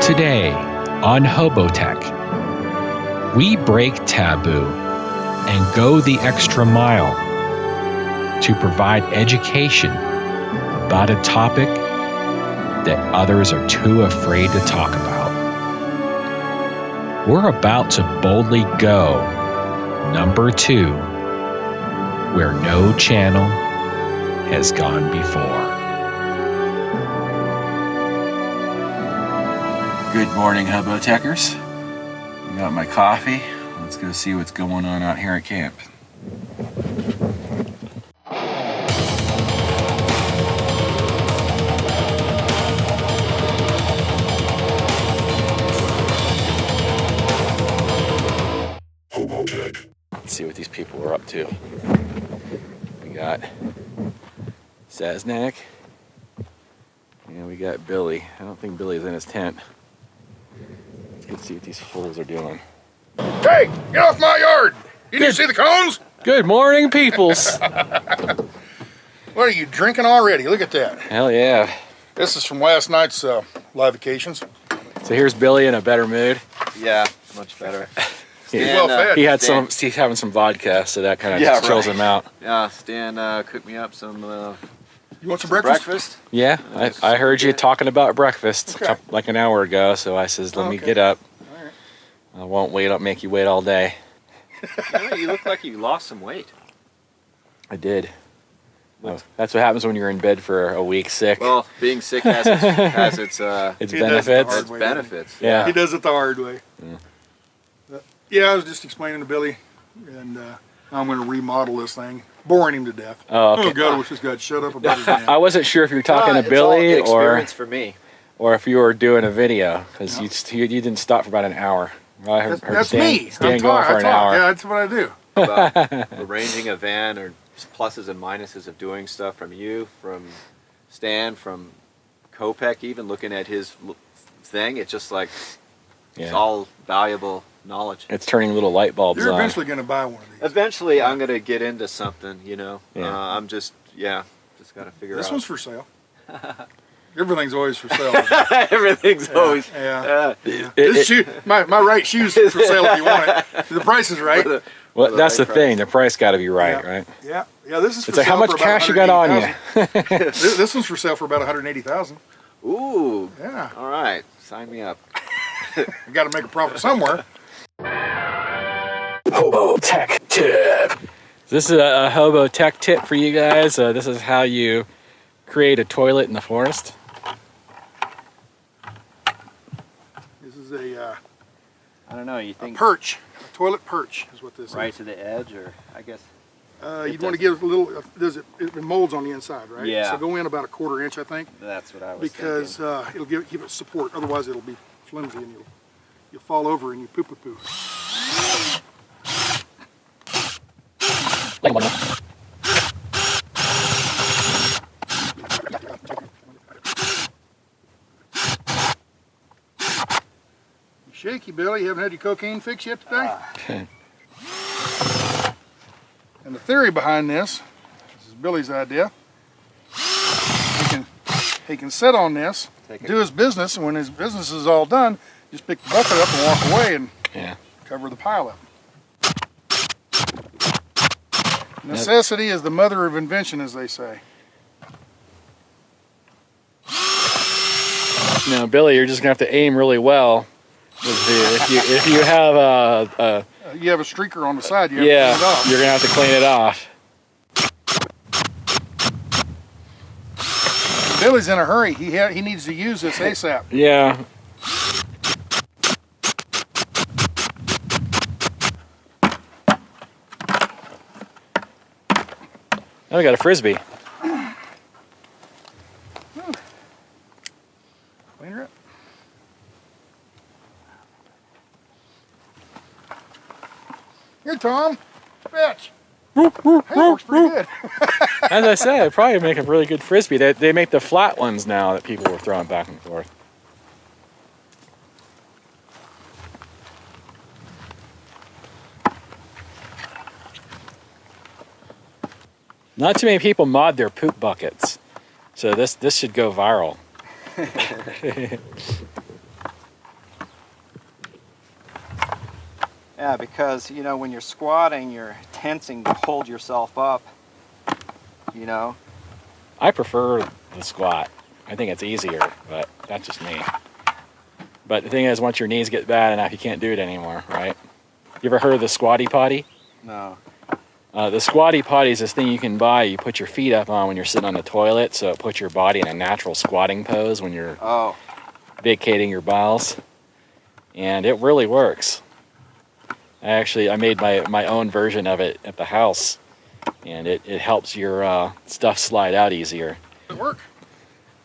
Today on HOBOTECH, we break taboo and go the extra mile to provide education about a topic that others are too afraid to talk about. We're about to boldly go number 2, where no channel has gone before. Good morning, HOBOTECHers. I got my coffee. Let's go see what's going on out here at camp. Let's see what these people are up to. We got Saznak, and we got Billy. I don't think Billy's in his tent. Let's see what these fools are doing. Hey, get off my yard! You didn't see the cones? Good morning, peoples. What are you drinking already? Look at that. Hell yeah. This is from last night's live vacations. So here's Billy in a better mood. Yeah, much better. Well fed. He's having some vodka, so that kind of chills him out. Yeah, Stan cooked me up some You want some breakfast? Yeah, I heard you talking about breakfast like an hour ago, so I says, let me get up. All right. I won't wait up, make you wait all day. You look like you lost some weight. I did. Oh, that's what happens when you're in bed for a week sick. Well, being sick has its benefits. Its benefits. Yeah. He does it the hard way. Yeah, I was just explaining to Billy, and I'm going to remodel this thing. Boring him to death. Oh, okay. Oh, God, I wish this guy'd shut up about his man. I wasn't sure if you were talking to Billy it's all the experience for me. or if you were doing a video, because you didn't stop for about an hour. I heard That's Stan, me. Stan going for an hour. Yeah, that's what I do. About arranging a van, or pluses and minuses of doing stuff from you, from Stan, from Kopech, even looking at his thing. It's just like it's all valuable knowledge. It's turning little light bulbs on. You're eventually going to buy one of these. Eventually, I'm going to get into something, you know. Yeah. I'm just got to figure out. This one's for sale. Everything's always for sale. Everything's always. Yeah. This shoe, my right shoe's for sale if you want it. The price is right. Well, that's the thing. The price got to be right, right? Yeah. This is for It's like, sale how much for about cash you got on you? This one's for sale for about $180,000. Ooh. Yeah. All right. Sign me up. I got to make a profit somewhere. HOBOTECH tip. This is a HOBOTECH tip for you guys. This is how you create a toilet in the forest. This is a I don't know. You think perch, a toilet perch is what this is. right to the edge, or I guess. You'd want to give it a little. It molds on the inside, right? Yeah. So go in about a 1/4 inch, I think. That's what I was because it'll give it support. Otherwise, it'll be flimsy and you'll fall over and you poo. Shaky, Billy. You haven't had your cocaine fix yet today? And the theory behind this is Billy's idea. He can sit on this, do his business, and when his business is all done, just pick the bucket up and walk away and cover the pile up. Necessity is the mother of invention, as they say. Now, Billy, you're just gonna have to aim really well. If you have you have a streaker on the side, you have to clean it off. You're gonna have to clean it off. Billy's in a hurry. He needs to use this ASAP. Yeah. Now we got a frisbee. Clean her up. Here, Tom. Fetch. That works pretty good. As I said, it'd probably make a really good frisbee. They make the flat ones now that people were throwing back and forth. Not too many people mod their poop buckets, so this should go viral. Yeah, because, you know, when you're squatting, you're tensing to hold yourself up, you know. I prefer the squat. I think it's easier, but that's just me. But the thing is, once your knees get bad enough, you can't do it anymore, right? You ever heard of the squatty potty? No. The squatty potty is this thing you can buy. You put your feet up on when you're sitting on the toilet, so it puts your body in a natural squatting pose when you're vacating your bowels. And it really works. I made my own version of it at the house, and it helps your stuff slide out easier. Does it work?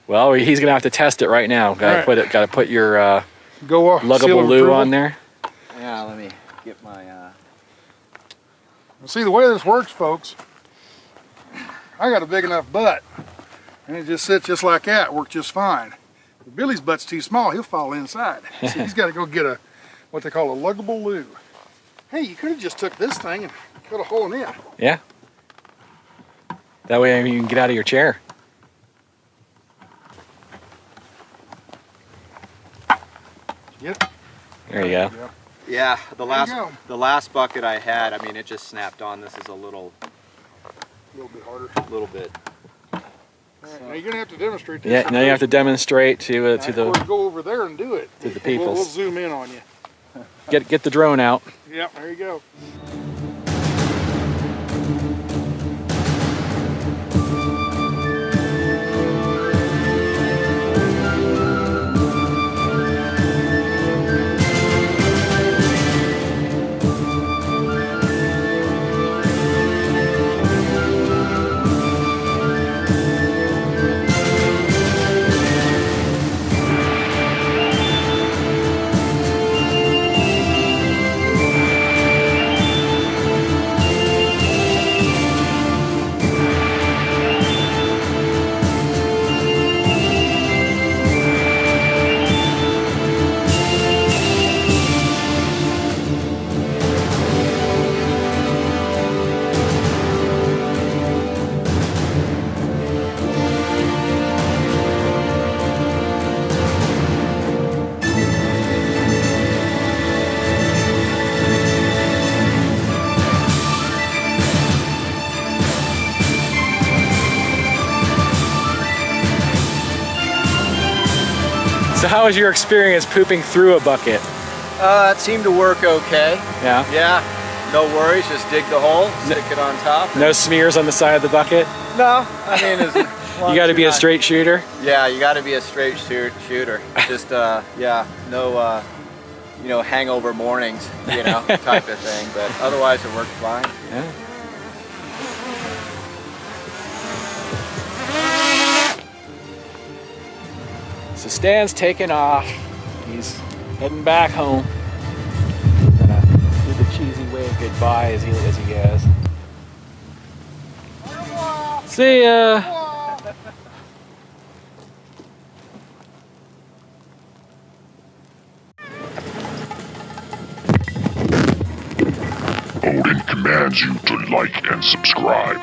Well, he's gonna have to test it right now. Got to put your luggable loo on there. Yeah, let me get my. See, the way this works, folks, I got a big enough butt, and it just sits just like that. Works just fine. If Billy's butt's too small, he'll fall inside. So he's got to go get what they call a luggable loo. Hey, you could have just took this thing and cut a hole in it. Yeah. That way you can get out of your chair. Yep. There you go. Yeah, the last bucket I had, I mean, it just snapped on. This is a little bit harder. A little bit. Right, now you're gonna have to demonstrate this. Yeah, now you have to demonstrate to the. Go over there and do it. To the people. We'll zoom in on you. Get the drone out. Yep, there you go. So how was your experience pooping through a bucket? It seemed to work okay. Yeah? Yeah, no worries, just dig the hole, stick it on top. No smears on the side of the bucket? No, I mean, you got to be a straight shooter? Yeah, you got to be a straight shooter. Just, yeah, no, you know, hangover mornings, you know, type of thing. But otherwise it worked fine. Yeah. So Stan's taking off. He's heading back home. Gonna do the cheesy wave goodbye as he goes. See ya. Odin commands you to like and subscribe,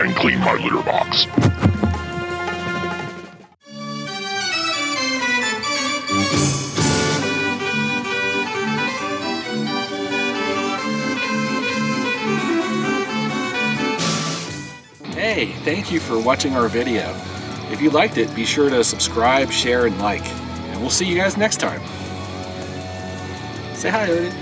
and clean my litter box. Hey, thank you for watching our video. If you liked it, be sure to subscribe, share, and like. And we'll see you guys next time. Say hi, Odin.